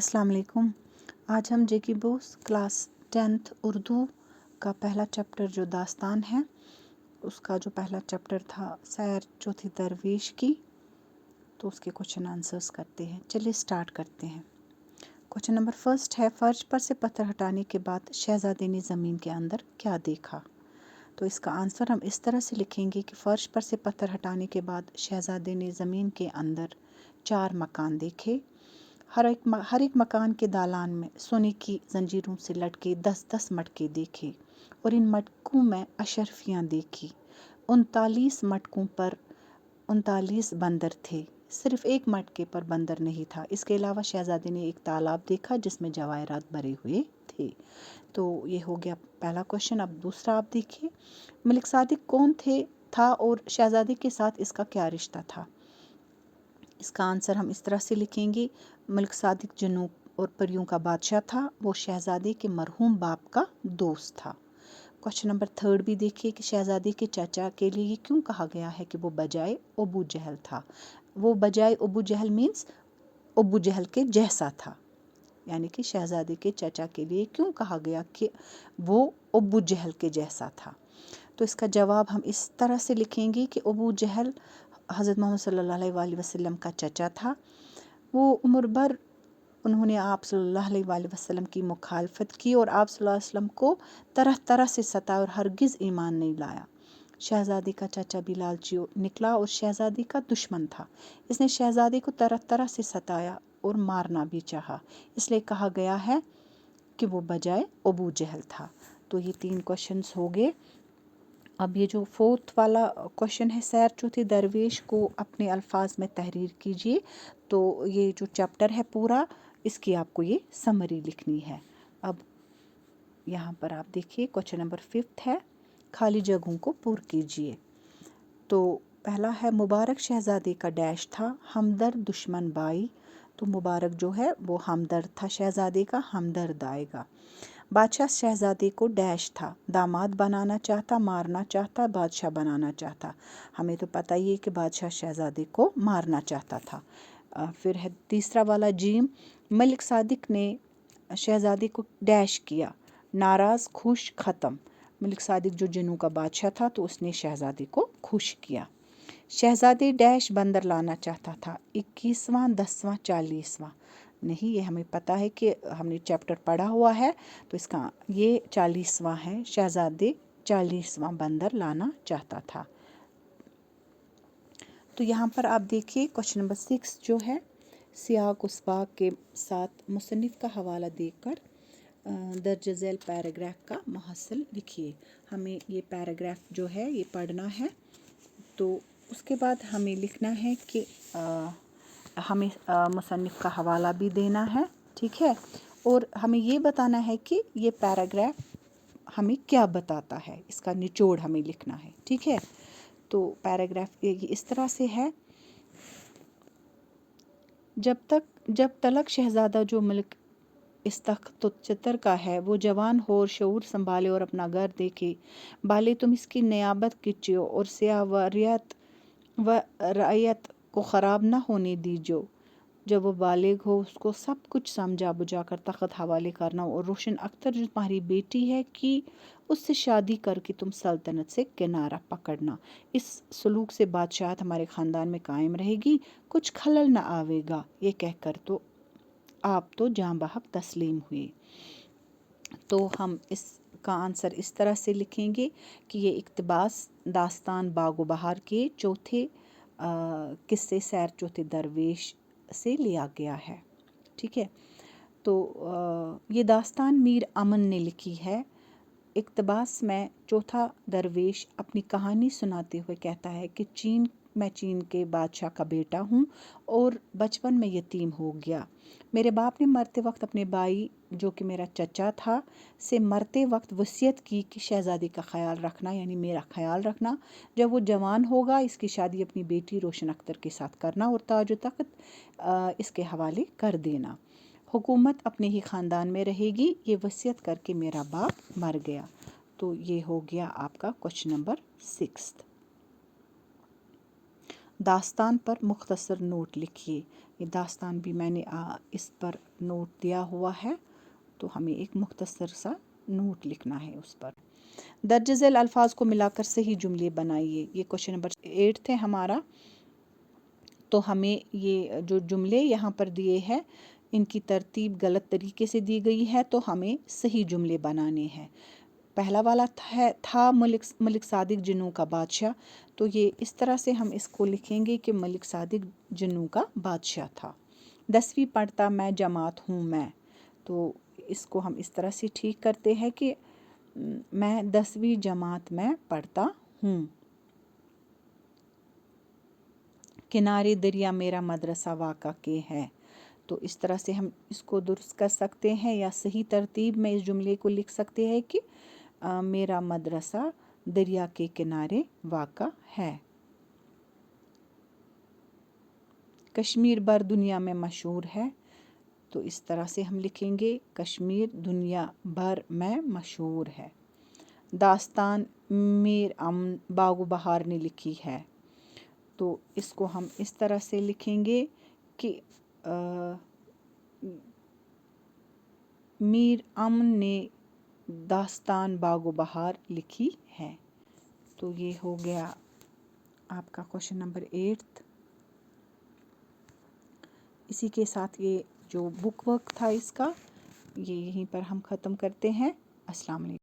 अस्सलाम वालेकुम। आज हम जेकी बोस क्लास 10th उर्दू का पहला चैप्टर जो दास्तान है उसका जो पहला चैप्टर था सैर चौथी दरवेश की, तो उसके क्वेश्चन आंसर्स करते हैं। चलिए स्टार्ट करते हैं। क्वेश्चन नंबर फर्स्ट है, फर्श पर से पत्थर हटाने के बाद शहजादे ने ज़मीन के अंदर क्या देखा? तो इसका आंसर हम इस तरह से लिखेंगे कि फ़र्श पर से पत्थर हटाने के बाद शहजादे ने ज़मीन के अंदर 4 मकान देखे। हर एक मकान के दालान में सोने की जंजीरों से लटके 10-10 मटके देखे और इन मटकों में अशरफियाँ देखी। 39 मटकों पर 39 बंदर थे, सिर्फ एक मटके पर बंदर नहीं था। इसके अलावा शहजादे ने एक तालाब देखा जिसमें जवाहरात भरे हुए थे। तो ये हो गया पहला क्वेश्चन। अब दूसरा आप देखिए, मलिक सादिक कौन था और शहजादे के साथ इसका क्या रिश्ता था? इसका आंसर हम इस तरह से लिखेंगे, मलिक सादिक जिन्नों और परियों का बादशाह था, वो शहजादे के मरहूम बाप का दोस्त था। क्वेश्चन नंबर थर्ड भी देखिए कि शहजादे के चाचा के लिए ये क्यों कहा गया है कि वो बजाय अबू जहल था? वो बजाय अबू जहल मीन्स अबू जहल के जैसा था, यानी कि शहजादे के चाचा के लिए क्यों कहा गया कि वो अबू जहल के जैसा था? तो इसका जवाब हम इस तरह से लिखेंगे कि अबू जहल हज़रत मोहम्मद सल्लल्लाहु अलैहि वसल्लम का चचा था। वो उम्र भर उन्होंने आप सल्लल्लाहु अलैहि वसल्लम की मुखालफत की और आप सल्लल्लाहु अलैहि वसल्लम को तरह तरह से सताया और हरगिज़ ईमान नहीं लाया। शहजादी का चाचा भी लालची निकला और शहजादी का दुश्मन था। इसने शहजादी को तरह तरह से सताया और मारना भी चाहा, इसलिए कहा गया है कि वो बजाय अबू जहल था। तो ये 3 क्वेश्चंस हो गए। अब ये जो फोर्थ वाला क्वेश्चन है, सैर चौथी दरवेश को अपने अल्फाज में तहरीर कीजिए। तो ये जो चैप्टर है पूरा, इसकी आपको ये समरी लिखनी है। अब यहाँ पर आप देखिए क्वेश्चन नंबर 5 है, खाली जगहों को पूर कीजिए। तो पहला है, मुबारक शहजादे का डैश था, हमदर्द दुश्मन बाई। तो मुबारक जो है वो हमदर्द था, शहजादे का हमदर्द आएगा। बादशाह शहजादे को डैश था, दामाद बनाना चाहता, मारना चाहता, बादशाह बनाना चाहता। हमें तो पता ही है कि बादशाह शहजादे को मारना चाहता था। फिर है तीसरा वाला जीम, मलिक सादिक ने शहजादे को डैश किया, नाराज़ खुश ख़त्म। मलिक सादिक जो जिन्नों का बादशाह था, तो उसने शहजादे को खुश किया। शहजादे डैश बंदर लाना चाहता था, 21वां 10वां 40वां। नहीं, ये हमें पता है कि हमने चैप्टर पढ़ा हुआ है, तो इसका ये 40वां है। शहजादे 40वां बंदर लाना चाहता था। तो यहाँ पर आप देखिए क्वेश्चन नंबर 6 जो है, सियाक उस बाग के साथ मुसन्निफ का हवाला देकर दर्ज झैल पैराग्राफ का मुहस्सल लिखिए। हमें ये पैराग्राफ जो है ये पढ़ना है, तो उसके बाद हमें लिखना है कि हमें मुसन्निफ का हवाला भी देना है, ठीक है। और हमें ये बताना है कि ये पैराग्राफ हमें क्या बताता है, इसका निचोड़ हमें लिखना है, ठीक है। तो पैराग्राफ ये इस तरह से है, जब तलक शहजादा जो मलिक इस तख्त चित्र का है वो जवान हो और शऊर संभाले और अपना घर देखे, बाले तुम इसकी नियाबत कीजियो और सियावरियत व रआयत को ख़राब ना होने दीजियो। जब वो बालिग हो उसको सब कुछ समझा बुझा कर तख्त हवाले करना, और रोशन अख्तर जो तुम्हारी बेटी है कि उससे शादी करके तुम सल्तनत से किनारा पकड़ना। इस सलूक से बादशाहत हमारे ख़ानदान में कायम रहेगी, कुछ खलल ना आवेगा। ये कहकर तो आप तो जाँ बहक तस्लीम हुए। तो हम इसका आंसर इस तरह से लिखेंगे कि ये इक़्तिबास दास्तान बागो बहार के चौथे किस्से सैर चौथे दरवेश से लिया गया है, ठीक है। तो ये दास्तान मीर अमन ने लिखी है। इक़्तिबास में चौथा दरवेश अपनी कहानी सुनाते हुए कहता है कि मैं चीन के बादशाह का बेटा हूँ और बचपन में यतीम हो गया। मेरे बाप ने मरते वक्त अपने भाई जो कि मेरा चचा था से मरते वक्त वसीयत की कि शहजादी का ख्याल रखना, यानी मेरा ख्याल रखना। जब वो जवान होगा इसकी शादी अपनी बेटी रोशन अख्तर के साथ करना और ताज तख्त इसके हवाले कर देना। हुकूमत अपने ही ख़ानदान में रहेगी, ये वसीयत करके मेरा बाप मर गया। तो ये हो गया आपका क्वेश्चन नंबर 6। داستان پر مختصر نوٹ لکھیے. یہ داستان بھی میں نے اس پر نوٹ دیا ہوا ہے، تو ہمیں ایک مختصر سا نوٹ لکھنا ہے اس پر. درج ذیل الفاظ کو ملا کر صحیح جملے بنائیے. یہ کوشچن نمبر 8 ہے ہمارا. تو ہمیں یہ جو جملے یہاں پر دیے ہیں ان کی ترتیب غلط طریقے سے دی گئی ہے، تو ہمیں صحیح جملے بنانے ہیں. پہلا والا تھا ملک صادق جنوں کا بادشاہ. تو یہ اس طرح سے ہم اس کو لکھیں گے کہ ملک صادق جنوں کا بادشاہ تھا. 10ویں پڑھتا میں جماعت ہوں میں. تو اس کو ہم اس طرح سے ٹھیک کرتے ہیں کہ میں 10ویں جماعت میں پڑھتا ہوں. کنارے دریا میرا مدرسہ واقع کے ہے. تو اس طرح سے ہم اس کو درست کر سکتے ہیں، یا صحیح ترتیب میں اس جملے کو لکھ سکتے ہیں کہ میرا مدرسہ دریا کے کنارے واقع ہے. کشمیر بر دنیا میں مشہور ہے. تو اس طرح سے ہم لکھیں گے کشمیر دنیا بھر میں مشہور ہے. داستان میر امن باغ و بہار نے لکھی ہے. تو اس کو ہم اس طرح سے لکھیں گے کہ میر امن نے داستان باغ و بہار لکھی ہے. تو یہ ہو گیا آپ کا کوشچن نمبر 8. اسی کے ساتھ یہ جو بک ورک تھا اس کا، یہ یہیں پر ہم ختم کرتے ہیں. السلام علیکم.